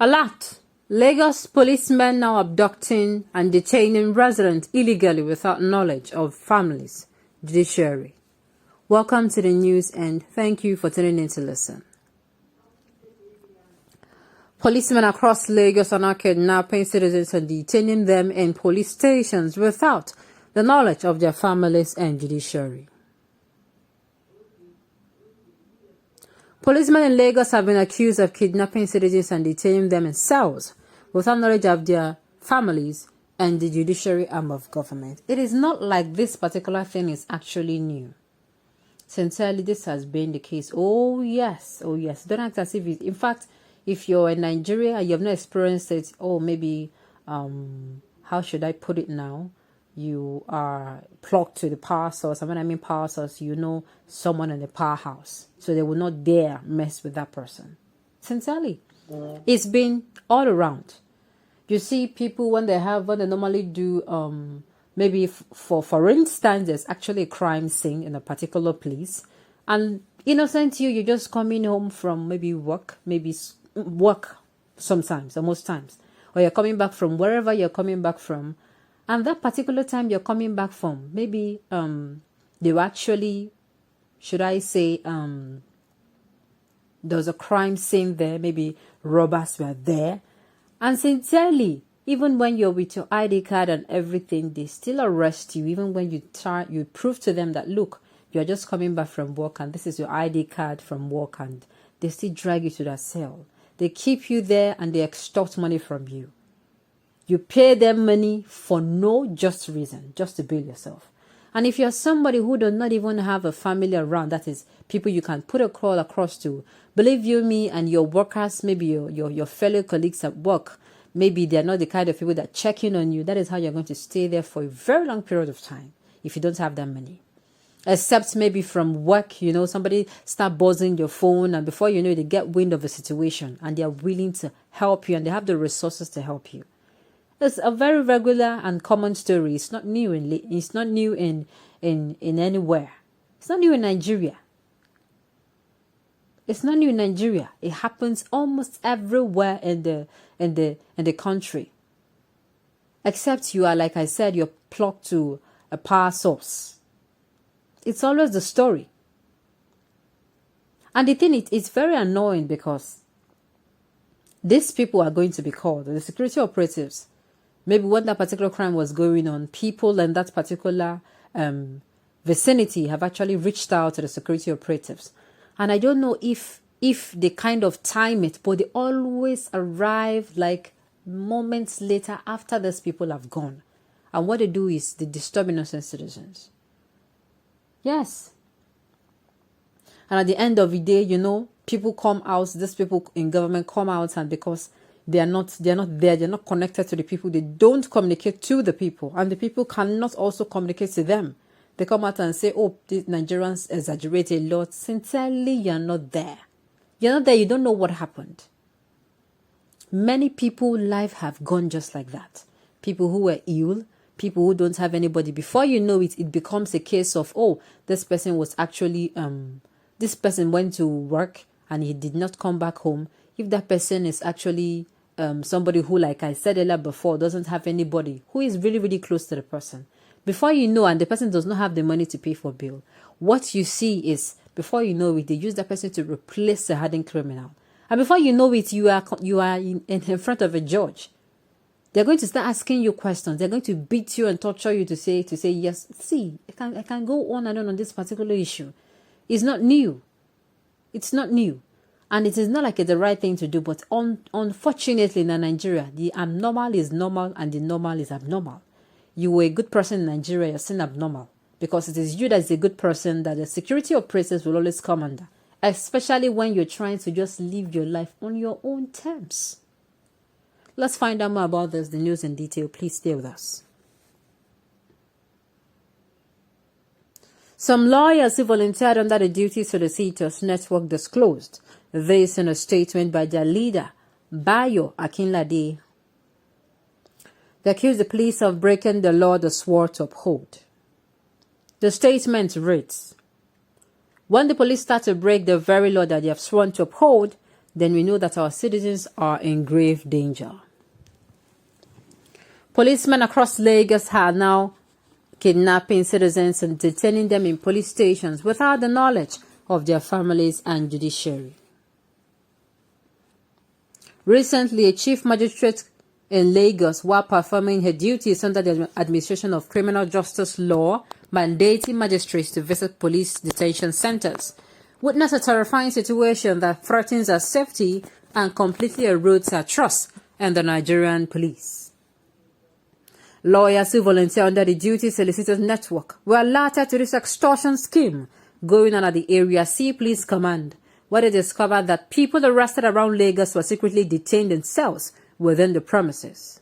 Alert! Lagos policemen now abducting and detaining residents illegally without knowledge of families. Judiciary. Welcome to the news and thank you for tuning in to listen. Policemen across Lagos are now kidnapping citizens and detaining them in police stations without the knowledge of their families and judiciary. Policemen in Lagos have been accused of kidnapping citizens and detaining them in cells without knowledge of their families and the judiciary arm of government. It is not like this particular thing is actually new. Sincerely, this has been the case. Oh yes. Don't act as if it, in fact, if you're in Nigeria and you have not experienced it, maybe, how should I put it now? You are plugged to the power source. And when I mean power source, you know someone in the powerhouse. So they will not dare mess with that person. Sincerely. It's been all around. You see people when they normally do, maybe for instance, there's actually a crime scene in a particular place. And innocent you're just coming home from maybe work sometimes, or most times. Or you're coming back from wherever you're coming back from. And that particular time you're coming back from, maybe they were actually, should I say, there was a crime scene there, maybe robbers were there. And sincerely, even when you're with your ID card and everything, they still arrest you, even when you prove to them that, look, you're just coming back from work and this is your ID card from work, and they still drag you to that cell. They keep you there and they extort money from you. You pay them money for no just reason, just to bill yourself. And if you're somebody who does not even have a family around, that is, people you can put a call across to, believe you me, and your workers, maybe your fellow colleagues at work, maybe they're not the kind of people that check in on you. That is how you're going to stay there for a very long period of time if you don't have that money. Except maybe from work, somebody start buzzing your phone, and before you know it, they get wind of the situation and they are willing to help you and they have the resources to help you. It's a very regular and common story. It's not new in anywhere. It's not new in Nigeria. It's not new in Nigeria. It happens almost everywhere in the country. Except you are, like I said, you're plugged to a power source. It's always the story. And the thing it's very annoying because these people are going to be called, the security operatives. Maybe when that particular crime was going on, people in that particular vicinity have actually reached out to the security operatives. And I don't know if they kind of time it, but they always arrive like moments later after these people have gone. And what they do is they disturb innocent citizens. Yes. And at the end of the day, people come out, these people in government come out, and because they're not there, they're not connected to the people, they don't communicate to the people, and the people cannot also communicate to them. They come out and say, these Nigerians exaggerate a lot. Sincerely, you're not there. You're not there, you don't know what happened. Many people, life have gone just like that. People who were ill, people who don't have anybody. Before you know it, it becomes a case of, this person was actually, this person went to work and he did not come back home. If that person is actually somebody who, like I said earlier before, doesn't have anybody, who is really, really close to the person. Before you know, and the person does not have the money to pay for bill, what you see is, before you know it, they use that person to replace a hardened criminal. And before you know it, you are in front of a judge. They're going to start asking you questions. They're going to beat you and torture you to say yes. See, I can go on and on this particular issue. It's not new. It's not new. And it is not like it's the right thing to do, but unfortunately in Nigeria, the abnormal is normal and the normal is abnormal. You were a good person in Nigeria, you're still abnormal. Because it is you that is a good person that the security operatives will always come under. Especially when you're trying to just live your life on your own terms. Let's find out more about this, the news in detail. Please stay with us. Some lawyers who volunteered under the Duty Solicitors Network disclosed this in a statement by their leader, Bayo Akinlade. They accused the police of breaking the law they swore to uphold. The statement reads, when the police start to break the very law that they have sworn to uphold, then we know that our citizens are in grave danger. Policemen across Lagos are now kidnapping citizens and detaining them in police stations without the knowledge of their families and judiciary. Recently, a chief magistrate in Lagos, while performing her duties under the administration of criminal justice law, mandating magistrates to visit police detention centers, witnessed a terrifying situation that threatens our safety and completely erodes our trust in the Nigerian police. Lawyers who volunteer under the Duty Solicitors Network were alerted to this extortion scheme going on at the Area C Police Command, where they discovered that people arrested around Lagos were secretly detained in cells within the premises.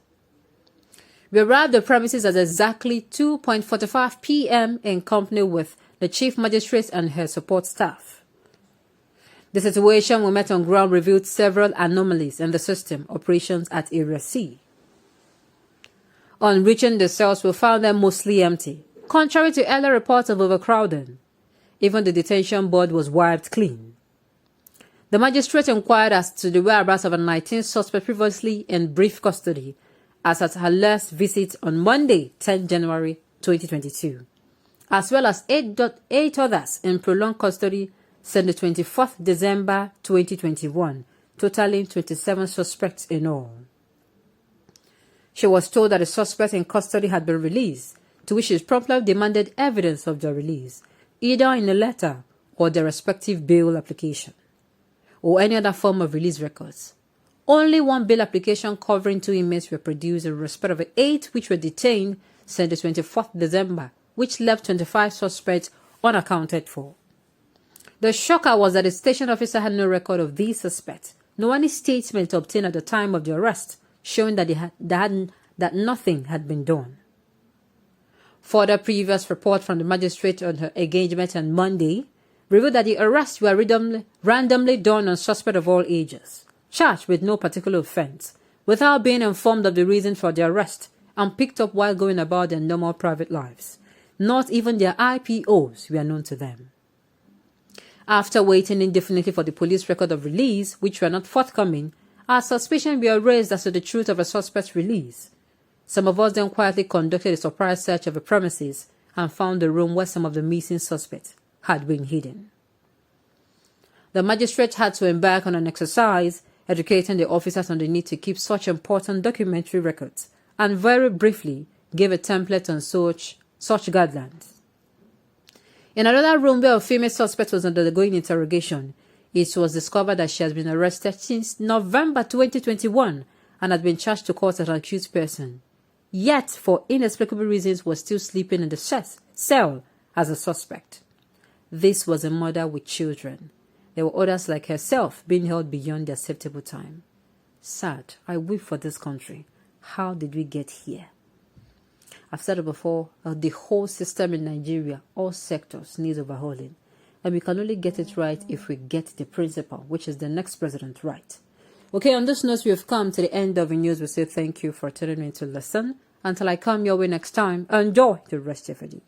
We arrived at the premises at exactly 2:45 p.m. in company with the Chief Magistrate and her support staff. The situation we met on ground revealed several anomalies in the system operations at Area C. On reaching the cells, we found them mostly empty, contrary to earlier reports of overcrowding. Even the detention board was wiped clean. The magistrate inquired as to the whereabouts of a 19th suspect previously in brief custody, as at her last visit on Monday, 10 January 2022, as well as 8 others in prolonged custody since the 24th December 2021, totaling 27 suspects in all. She was told that the suspects in custody had been released, to which she promptly demanded evidence of their release, either in a letter or their respective bail application, or any other form of release records. Only one bail application covering 2 inmates were produced in respect of the 8 which were detained since the 24th December, which left 25 suspects unaccounted for. The shocker was that the station officer had no record of these suspects, nor any statement obtained at the time of the arrest, showing that nothing had been done. Further previous report from the magistrate on her engagement on Monday revealed that the arrests were randomly done on suspects of all ages, charged with no particular offense, without being informed of the reason for their arrest, and picked up while going about their normal private lives. Not even their IPOs were known to them. After waiting indefinitely for the police record of release, which were not forthcoming, our suspicions were raised as to the truth of a suspect's release. Some of us then quietly conducted a surprise search of the premises and found the room where some of the missing suspects had been hidden. The magistrate had to embark on an exercise educating the officers on the need to keep such important documentary records, and very briefly gave a template on such guidelines. In another room where a female suspect was undergoing interrogation, it was discovered that she has been arrested since November 2021 and had been charged to court as an accused person, yet for inexplicable reasons was still sleeping in the cell as a suspect. This was a mother with children. There were others like herself being held beyond their acceptable time. Sad. I weep for this country. How did we get here? I've said it before, the whole system in Nigeria, all sectors, needs overhauling. And we can only get it right if we get the principal, which is the next president, right. Okay, on this note, we have come to the end of the news. We say thank you for tuning in to listen. Until I come your way next time, enjoy the rest of your day.